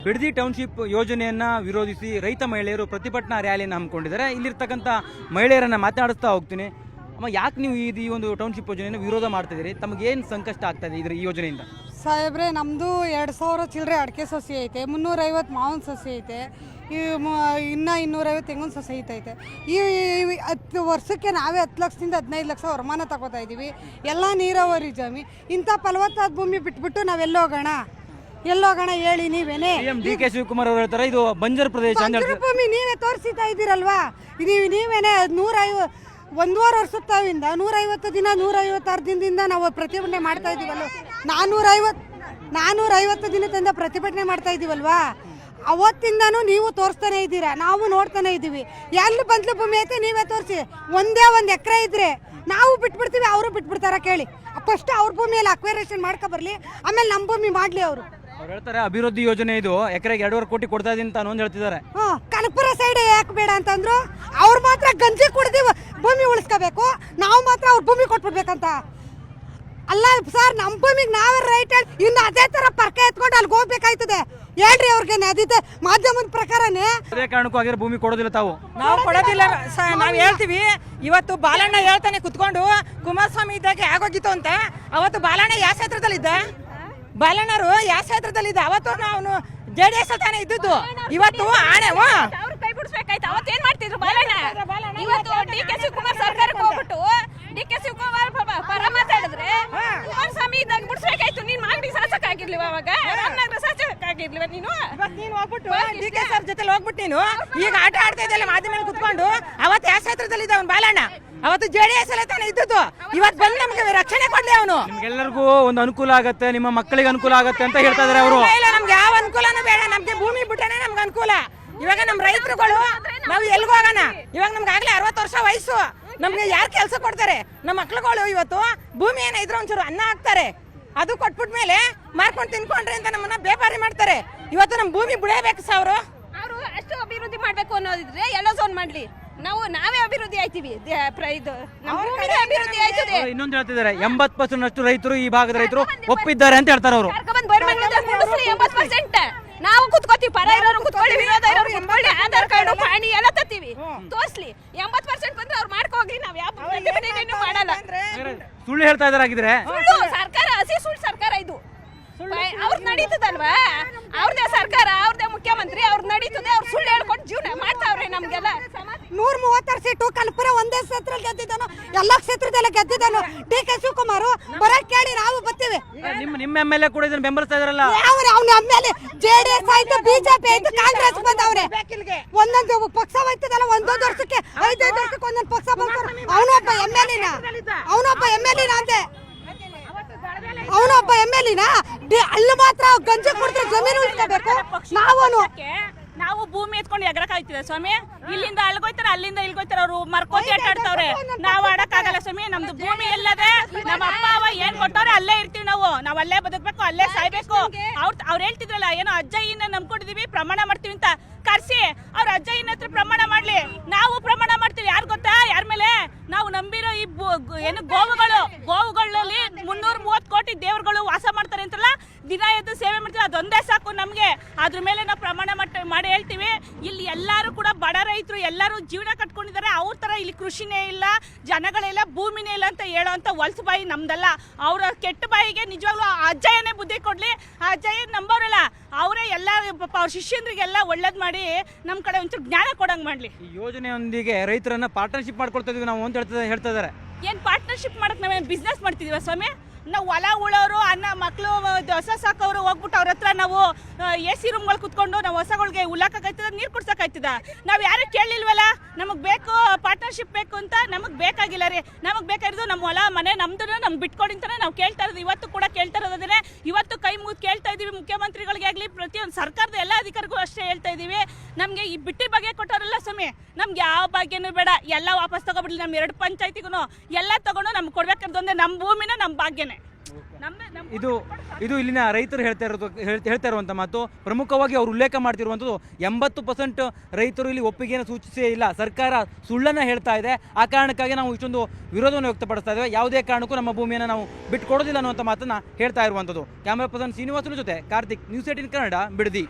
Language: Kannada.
ಬಿಡದಿ ಟೌನ್ಶಿಪ್ ಯೋಜನೆಯನ್ನ ವಿರೋಧಿಸಿ ರೈತ ಮಹಿಳೆಯರು ಪ್ರತಿಭಟನಾ ರ್ಯಾಲಿಯನ್ನು ಹಮ್ಮಿಕೊಂಡಿದ್ದಾರೆ. ಇಲ್ಲಿರ್ತಕ್ಕಂಥ ಮಹಿಳೆಯರನ್ನ ಮಾತನಾಡಿಸ್ತಾ ಹೋಗ್ತೀನಿ. ಅಮ್ಮ, ಯಾಕೆ ನೀವು ಈ ಒಂದು ಟೌನ್ಶಿಪ್ ಯೋಜನೆಯನ್ನು ವಿರೋಧ ಮಾಡ್ತಿದ್ದೀರಿ? ತಮಗೇನು ಸಂಕಷ್ಟ ಆಗ್ತಾ ಇದೆ ಈ ಯೋಜನೆಯಿಂದ? ಸಾಹೇಬ್ರೆ, ನಮ್ಮದು 2000 ಚಿಲ್ಲರೆ ಅಡಿಕೆ ಸಸಿ ಐತೆ, 350 ಮಾವಿನ ಸಸಿ ಐತೆ, ಇನ್ನು 250 ತೆಂಗಿನ ಸಸಿ ಐತೆ. ಈ 10 ವರ್ಷಕ್ಕೆ ನಾವೇ 10 ಲಕ್ಷದಿಂದ 15 ಲಕ್ಷ ವರಮಾನ ತಗೋತಾ ಇದ್ದೀವಿ. ಎಲ್ಲ ನೀರಾವರಿ ಜಮೀನು. ಇಂಥ ಫಲವತ್ತಾದ ಭೂಮಿ ಬಿಟ್ಬಿಟ್ಟು ನಾವೆಲ್ಲೋಗೋಣ ಹೇಳಿ ನೀವೇನೆ? ಡಿ.ಕೆ. ಶಿವಕುಮಾರ್ ಅವರು ಹೇಳ್ತಾರೆ ಇದು ಬಂಜರು ಪ್ರದೇಶ. ಭೂಮಿ ನೀವೇ ತೋರಿಸ್ತಾ ಇದ್ದೀರಲ್ವಾ? ನೀವೇನೆ 1.5 ವರ್ಷದಿಂದ 150 ದಿನ 156 ದಿನದಿಂದ ನಾವು ಪ್ರತಿಭಟನೆ ಮಾಡ್ತಾ ಇದ್ದೀವಲ್ವ. 450 ದಿನದಿಂದ ಪ್ರತಿಭಟನೆ ಮಾಡ್ತಾ ಇದ್ದೀವಲ್ವಾ? ಅವತ್ತಿಂದನೂ ನೀವು ತೋರಿಸ್ತಾನೆ ಇದ್ದೀರಾ, ನಾವು ನೋಡ್ತಾನೆ ಇದ್ದೀವಿ. ಎಲ್ಲಿ ಬಂದ್ಲು ಭೂಮಿ ಐತೆ ನೀವೇ ತೋರಿಸಿ. ಒಂದೇ 1 ಎಕರೆ ಇದ್ರೆ ನಾವು ಬಿಟ್ಬಿಡ್ತೀವಿ, ಅವರು ಬಿಟ್ಬಿಡ್ತಾರ ಕೇಳಿ. ಫಸ್ಟ್ ಅವ್ರ ಭೂಮಿಯಲ್ಲಿ ಅಕ್ವೇರೇಷನ್ ಮಾಡ್ಕೊ ಬರ್ಲಿ, ಆಮೇಲೆ ನಮ್ಮ ಭೂಮಿ ಮಾಡ್ಲಿ. ಅವ್ರು ಹೇಳ್ತಾರೆ ಅಭಿವೃದ್ಧಿ ಯೋಜನೆ ಇದು, ಎಕರೆಗೆ 2.5 ಕೋಟಿ ಕೊಡ್ತಾ ಇದೀನಿ ಅಂತ ಒಂದು ಹೇಳ್ತಿದ್ದಾರೆ. ಕನಕಪುರ ಸೈಡ್ ಯಾಕೆ ಬೇಡ ಅಂತಂದ್ರು? ಅವ್ರು ಮಾತ್ರ ಗಂಜಿ ಕುಡ್ದಿ ಭೂಮಿ ಉಳಿಸ್ಕೋಬೇಕು, ನಾವು ಮಾತ್ರ ಅವ್ರ ಭೂಮಿ ಕೊಟ್ಬಿಡ್ಬೇಕಂತ ಅಲ್ಲ ಸರ್. ನಮ್ಮ ಭೂಮಿಗೆ ನಾವೇ ರೈಟ್ ಹೇಳಿ ಇನ್ನು ಅದೇ ತರ ಪರ್ಕ ಎತ್ಕೊಂಡು ಅಲ್ಲಿಗೆ ಹೋಗ್ಬೇಕಾಯ್ತದೆ. ಹೇಳ್ರಿ ಅವ್ರಿಗೆ, ಅದಿದೆ ಮಾಧ್ಯಮದ ಪ್ರಕಾರನೇ. ಅದೇ ಕಾರಣಕ್ಕೂ ಆಗಿರೋ ಭೂಮಿ ಕೊಡೋದಿಲ್ಲ ತಾವು? ನಾವು ಕೊಡೋದಿಲ್ಲ. ನಾವು ಹೇಳ್ತೀವಿ. ಇವತ್ತು ಬಾಲಣ್ಣ ಹೇಳ್ತಾನೆ ಕುತ್ಕೊಂಡು ಕುಮಾರಸ್ವಾಮಿ ಇದ್ದಾಗೆ ಆಗೋಗಿತ್ತು ಅಂತ. ಅವತ್ತು ಬಾಲಣ್ಣ ಯಾವ ಕ್ಷೇತ್ರದಲ್ಲಿದ್ದ? ಬಾಲಣ್ಣರು ಯಾವ ಕ್ಷೇತ್ರದಲ್ಲಿದ್ದ? ಅವತ್ತು ನಾವು JDS ತಾನೇ ಇದ್ದದ್ದು. ಇವತ್ತು ಆಣೆ ಕೈ ಬಿಡಿಸ್ಬೇಕಾಯ್ತು. ಅವತ್ತೇನ್ ಮಾಡ್ತಿದ್ರು ಬಾಲಣ್ಣ? ಇವತ್ತು ಡಿ.ಕೆ. ಶಿವಕುಮಾರ್ ಸರ್ಕಾರಕ್ಕೆ ಹೋಗ್ಬಿಟ್ಟು ಡಿ.ಕೆ. ಶಿವಕುಮಾರ್ ಪರ ಮಾತಾಡಿದ್ರೆ ಕುಮಾರಸ್ವಾಮಿ ಇದ್ದಾಗ ಬಿಡಿಸ್ಬೇಕಾಯ್ತು. ನೀನ್ ಮಾಗಡಿ ಶಾಸಕ ಆಗಿರ್ಲಿವ? ಅವಾಗ ರಾಮನಗರ ಶಾಸಕ ಆಗಿರ್ಲಿವ ನೀನು? ನೀನು ಹೋಗ್ಬಿಟ್ಟು ಡಿ.ಕೆ. ಸರ್ ಜೊತೆ ಹೋಗ್ಬಿಟ್ಟು ನೀನು ಈಗ ಆಟ ಆಡ್ತಾ ಇದ್ದಲ್ಲ ಮಾಧ್ಯಮ ಕುತ್ಕೊಂಡು. ಅವತ್ತು ಯಾವ ಕ್ಷೇತ್ರದಲ್ಲಿದ್ದ ಅವ್ನು ಬಾಲಣ್ಣ? ಅವತ್ತು JDS ಅಲ್ಲೇ ತಾನೇ ಇದ್ದದ್ದು. ಇವತ್ತು ಬಂದು ನಮ್ಗೆ ರಕ್ಷಣೆ ಕೊಡ್ಲಿ ಅವನು. ನಿಮ್ಗೆಲ್ಲರಿಗೂ ಒಂದು ಅನುಕೂಲ ಆಗತ್ತೆ, ನಿಮ್ಮ ಮಕ್ಕಳಿಗೆ ಅನುಕೂಲ ಆಗತ್ತೆ ಅಂತ ಹೇಳ್ತಾ ಇದಾರೆ ಅವರು. ನಮ್ಗೆ ಯಾವ ಅನುಕೂಲನೂ ಬೇಡ, ನಮ್ಗೆ ಭೂಮಿ ಬಿಟ್ಟನೆ ನಮ್ಗೆ ಅನುಕೂಲ. ಇವಾಗ ನಮ್ಮ ರೈತರುಗಳು ನಾವು ಎಲ್ಗೂ ಹೋಗೋಣ? ಇವಾಗ ನಮ್ಗೆ ಆಗ್ಲೇ 60 ವರ್ಷ ವಯಸ್ಸು. ನಮ್ಗೆ ಯಾರು ಕೆಲಸ ಕೊಡ್ತಾರೆ? ನಮ್ಮ ಮಕ್ಳುಗಳು ಇವತ್ತು ಭೂಮಿ ಏನ ಇದ್ರೆ ಒಂಚೂರು ಅನ್ನ ಹಾಕ್ತಾರೆ, ಅದು ಕೊಟ್ಬಿಟ್ ಮೇಲೆ ಮಾರ್ಕೊಂಡು ತಿನ್ಕೊಂಡ್ರೆ ಅಂತ ನಮ್ಮನ್ನ ಬೇಪಾರಿ ಮಾಡ್ತಾರೆ. ಇವತ್ತು ನಮ್ಮ ಭೂಮಿ ಬಿಡಬೇಕು ಸಾವಿರ. ಅವರು ಅಷ್ಟು ಅಭಿವೃದ್ಧಿ ಮಾಡ್ಬೇಕು ಅನ್ನೋದಿದ್ರೆ ಎಲ್ಲ ಝೋನ್ ಮಾಡ್ಲಿ, ನಾವೇ ಅಭಿವೃದ್ಧಿ ಆಯ್ತೀವಿ. ಅಭಿವೃದ್ಧಿ ಆಯ್ತದೆ. ಇನ್ನೊಂದು ಹೇಳ್ತಿದ್ದಾರೆ, 80% ಅಷ್ಟು ರೈತರು ಈ ಭಾಗದ ರೈತರು ಒಪ್ಪಿದ್ದಾರೆ ಅಂತ ಹೇಳ್ತಾರೆ ಅವರು. 80% ನಾವು ಕುತ್ಕೋತೀವಿ, ಪರ ಇರೋರು ಕುತ್ಕೊಳ್ಳಿ, ವಿರೋಧ ಇರೋರು ಕುತ್ಕೊಳ್ಳಿ, ಆಧಾರ್ ಕಾರ್ಡು ಪಾಣಿ ಎಲ್ಲ ತತ್ತೀವಿ, ತೋರ್ಸ್ಲಿ. 80% ಬಂದ್ರೆ ಅವ್ರು ಮಾಡ್ಕೋಗ್ಲಿ, ನಾವ್ ಯಾವ ಪ್ರತಿಭಟನೆ ಮಾಡಲ್ಲ. ಸುಳ್ಳು ಹೇಳ್ತಾ ಇದಾರೆ. ಸರ್ಕಾರ ಹಸಿ ಸುಳ್ಳು ಸರ್ಕಾರ ಇದು. ಅವ್ರದ್ದು ನಡೀತದಲ್ವಾ? ಅವ್ರದೇ ಸರ್ಕಾರ, ಅವ್ರದೇ ಮುಖ್ಯಮಂತ್ರಿ, ಅವ್ರದ್ದು ನಡೀತದೆ. ಅವ್ರು ಸುಳ್ಳು ಹೇಳ್ಕೊಂಡು ಜೀವನ ಮಾಡ್ತಾವ್ರೆ ನಮ್ಗೆಲ್ಲ. 136 ಸೀಟು ಕನಕಪುರ ಒಂದೇ ಕ್ಷೇತ್ರದಲ್ಲಿ ಗೆದ್ದಿದ್ದಾನು, ಎಲ್ಲಾ ಕ್ಷೇತ್ರದಲ್ಲೇ ಗೆದ್ದಿದ್ದಾನು ಡಿ.ಕೆ. ಶಿವಕುಮಾರ್. ಬರಕ್ ಕೇಳಿ ನಾವು ಬರ್ತೀವಿ. ನಿಮ್ಮ MLA ಕೂಡ ಇದನ್ನ ಬೆಂಬಲಿಸ್ತಾ ಇದಾರಲ್ಲ? ಅವ್ನ ಆಮೇಲೆ JDS ಆಯ್ತು, ಬಿಜೆಪಿ ಆಯ್ತು, ಕಾಂಗ್ರೆಸ್ ಬಂದವ್ರೆ. ಒಂದೊಂದು ಪಕ್ಷ ಹೋಯ್ತದಲ್ಲ, 1 ವರ್ಷಕ್ಕೆ 5 ವರ್ಷಕ್ಕೆ ಒಂದೊಂದು ಪಕ್ಷ ಬರ್ತಾರೆ. ಅವನೊಬ್ಬ MLA ಅಂತೆ. ಅವನೊಬ್ಬ MLA ಅಲ್ಲಿ ಮಾತ್ರ ಗಂಜಿ ಕುಡಿದ್ರೆ ಜಮೀನು ಉಳಿಸ್ಕೋಬೇಕು. ನಾವು ಭೂಮಿ ಎತ್ಕೊಂಡು ಎಗರಕಾಯ್ತಿದೆ ಸ್ವಾಮಿ. ಇಲ್ಲಿಂದ ಅಲ್ಗೋಯ್ತಾರೆ, ಅಲ್ಲಿಂದ ಇಲ್ಗೋಯ್ತಾರೆ. ಅವ್ರು ಮರ್ಕೋತಿ ಆಟಾಡ್ತಾವ್ರೆ. ನಾವು ಆಡಕ್ಕಾಗಲ್ಲ ಸ್ವಾಮಿ. ನಮ್ದು ಭೂಮಿ ಎಲ್ಲದೆ, ನಮ್ಮ ಅಪ್ಪ ಅವ ಏನ್ ಕೊಟ್ಟವ್ರೆ ಅಲ್ಲೇ ಇರ್ತೀವಿ. ನಾವು ಅಲ್ಲೇ ಬದುಕ್ಬೇಕು, ಅಲ್ಲೇ ಸಾಯ್ಬೇಕು. ಅವ್ರು ಹೇಳ್ತಿದ್ರಲ್ಲ, ಏನೋ ಅಜ್ಜಯ್ಯನ ನಂಬ್ಕೊಂಡಿದೀವಿ, ಪ್ರಮಾಣ ಮಾಡ್ತೀವಿ ಅಂತ. ಕರ್ಸಿ ಅವ್ರ ಅಜ್ಜಯ್ಯನ ಹತ್ರ ಪ್ರಮಾಣ ಮಾಡ್ಲಿ, ನಾವು ಪ್ರಮಾಣ ಮಾಡ್ತೀವಿ. ಯಾರು ಗೊತ್ತಾ ಯಾರ ಮೇಲೆ? ನಾವು ನಂಬಿರೋ ಈ ಏನು ಗೋವುಗಳಲ್ಲಿ 330 ಕೋಟಿ ದೇವರುಗಳು ವಾಸ ಮಾಡ್ತಾರೆ ಅಂತಲ್ಲ, ದಿನ ಎದ್ದು ಸೇವೆ ಮಾಡ್ತೀವಿ. ಅದೊಂದೇ ಸಾಕು ನಮ್ಗೆ. ಅದ್ರ ಮೇಲೆ ನಾವು ಪ್ರಮಾಣ ಮಾಡಿ ಹೇಳ್ತೀವಿ. ಇಲ್ಲಿ ಎಲ್ಲಾರು ಕೂಡ ಬಡ ರೈತರು ಎಲ್ಲರೂ ಜೀವನ ಕಟ್ಕೊಂಡಿದ್ದಾರೆ. ಅವ್ರ ತರ ಇಲ್ಲಿ ಕೃಷಿನೇ ಇಲ್ಲ, ಜನಗಳೆಲ್ಲ ಭೂಮಿನೇ ಇಲ್ಲ ಅಂತ ಹೇಳೋ ಅಂತ ಹೊಲ್ಸು ಬಾಯಿ ನಮ್ದಲ್ಲ. ಅವ್ರ ಕೆಟ್ಟ ಬಾಯಿಗೆ ನಿಜವಾಗ್ಲೂ ಅಜ್ಜಯ್ಯನೇ ಬುದ್ಧಿ ಕೊಡ್ಲಿ. ಆ ಅಜ್ಜಯ್ಯ ನಂಬೋರಲ್ಲ, ಅವರೇ ಎಲ್ಲ ಅವ್ರ ಶಿಷ್ಯಂದ್ರಿಗೆಲ್ಲ ಒಳ್ಳೇದ್ ಮಾಡಿ ನಮ್ ಕಡೆ ಒಂಚೂರು ಜ್ಞಾನ ಕೊಡಂಗ್ ಮಾಡ್ಲಿ. ಈ ಯೋಜನೆಯೊಂದಿಗೆ ರೈತರನ್ನ ಪಾರ್ಟ್ನರ್ಶಿಪ್ ಮಾಡ್ಕೊಳ್ತಾ ಇದೀವಿ ನಾವು ಅಂತ ಹೇಳ್ತಾ ಇದಾರೆ. ಏನ್ ಪಾರ್ಟ್ನರ್ಶಿಪ್ ಮಾಡಕ್ ನಾವೇನ್ ಬಿಸ್ನೆಸ್ ಮಾಡ್ತಿದೀವ ಸ್ವಾಮಿ? ನಾವು ಹೊಲ ಉಳೋರು, ಅನ್ನ ಮಕ್ಕಳು, ಹೊಸ ಸಾಕೋರು ಹೋಗ್ಬಿಟ್ಟು ಅವ್ರ ಹತ್ರ ನಾವು AC ರೂಮ್ಗಳು ಕುತ್ಕೊಂಡು ನಾವು ಹೊಸಗಳಿಗೆ ಉಳ್ಳಾಕಾಯ್ತದ, ನೀರು ಕುಡ್ಸಕ್ಕಾಯ್ತದ? ನಾವು ಯಾರು ಕೇಳಿಲ್ವಲ್ಲ. ನಮಗ್ ಬೇಕು ಪಾರ್ಟ್ನರ್ಶಿಪ್ ಬೇಕು ಅಂತ. ನಮಗ್ ಬೇಕಾಗಿಲ್ಲ ರೀ. ನಮಗ್ ಬೇಕಾಗಿರೋದು ನಮ್ಮ ಹೊಲ ಮನೆ ನಮ್ದು, ನಮ್ಗೆ ಬಿಟ್ಕೊಡಿ ಅಂತಾನೆ ನಾವು ಕೇಳ್ತಾ ಇರೋದು. ಇವತ್ತು ಕೂಡ ಕೇಳ್ತಾ ಇರೋದನ್ನೇ. ಇವತ್ತು ಕೈ ಮುಗಿದು ಕೇಳ್ತಾ ಇದೀವಿ ಮುಖ್ಯಮಂತ್ರಿಗಳಿಗೆ ಆಗ್ಲಿ, ಪ್ರತಿಯೊಂದು ಸರ್ಕಾರದ ಎಲ್ಲ ಅಧಿಕಾರಿಗೂ ಅಷ್ಟೇ ಹೇಳ್ತಾ ಇದೀವಿ. ನಮ್ಗೆ ಈ ಬಿಟ್ಟಿ ಬಗ್ಗೆ ಕೊಟ್ಟವ್ರಲ್ಲ ಸ್ವಾಮಿ, ನಮ್ಗೆ ಯಾವ ಭಾಗ್ಯನೂ ಬೇಡ. ಎಲ್ಲ ವಾಪಸ್ ತಗೊಬಿಡ್ಲಿ. ನಮ್ 2 ಪಂಚಾಯತಿಗೂ ಎಲ್ಲ ತಗೊಂಡು ನಮ್ಗೆ ಕೊಡ್ಬೇಕಂತಂದ್ರೆ ನಮ್ಮ ಭೂಮಿನ ನಮ್ಮ ಭಾಗ್ಯನೇ. ಇದು ಇಲ್ಲಿನ ರೈತರು ಹೇಳ್ತಾ ಇರುವಂತ ಮಾತು. ಪ್ರಮುಖವಾಗಿ ಅವರು ಉಲ್ಲೇಖ ಮಾಡ್ತಿರುವಂಥದ್ದು 80% ರೈತರು ಇಲ್ಲಿ ಒಪ್ಪಿಗೆಯನ್ನು ಸೂಚಿಸೇ ಇಲ್ಲ. ಸರ್ಕಾರ ಸುಳ್ಳನ್ನ ಹೇಳ್ತಾ ಇದೆ. ಆ ಕಾರಣಕ್ಕಾಗಿ ನಾವು ಇಷ್ಟೊಂದು ವಿರೋಧವನ್ನು ವ್ಯಕ್ತಪಡಿಸ್ತಾ ಇದ್ದೇವೆ. ಯಾವುದೇ ಕಾರಣಕ್ಕೂ ನಮ್ಮ ಭೂಮಿಯನ್ನು ನಾವು ಬಿಟ್ಕೊಡೋದಿಲ್ಲ ಅನ್ನುವಂಥ ಮಾತನ್ನ ಹೇಳ್ತಾ ಇರುವಂಥದ್ದು. ಕ್ಯಾಮರಾ ಪರ್ಸನ್ ಶ್ರೀನಿವಾಸನ ಜೊತೆ ಕಾರ್ತಿಕ್, ನ್ಯೂಸ್ 18 ಕನ್ನಡ, ಬಿಡದಿ.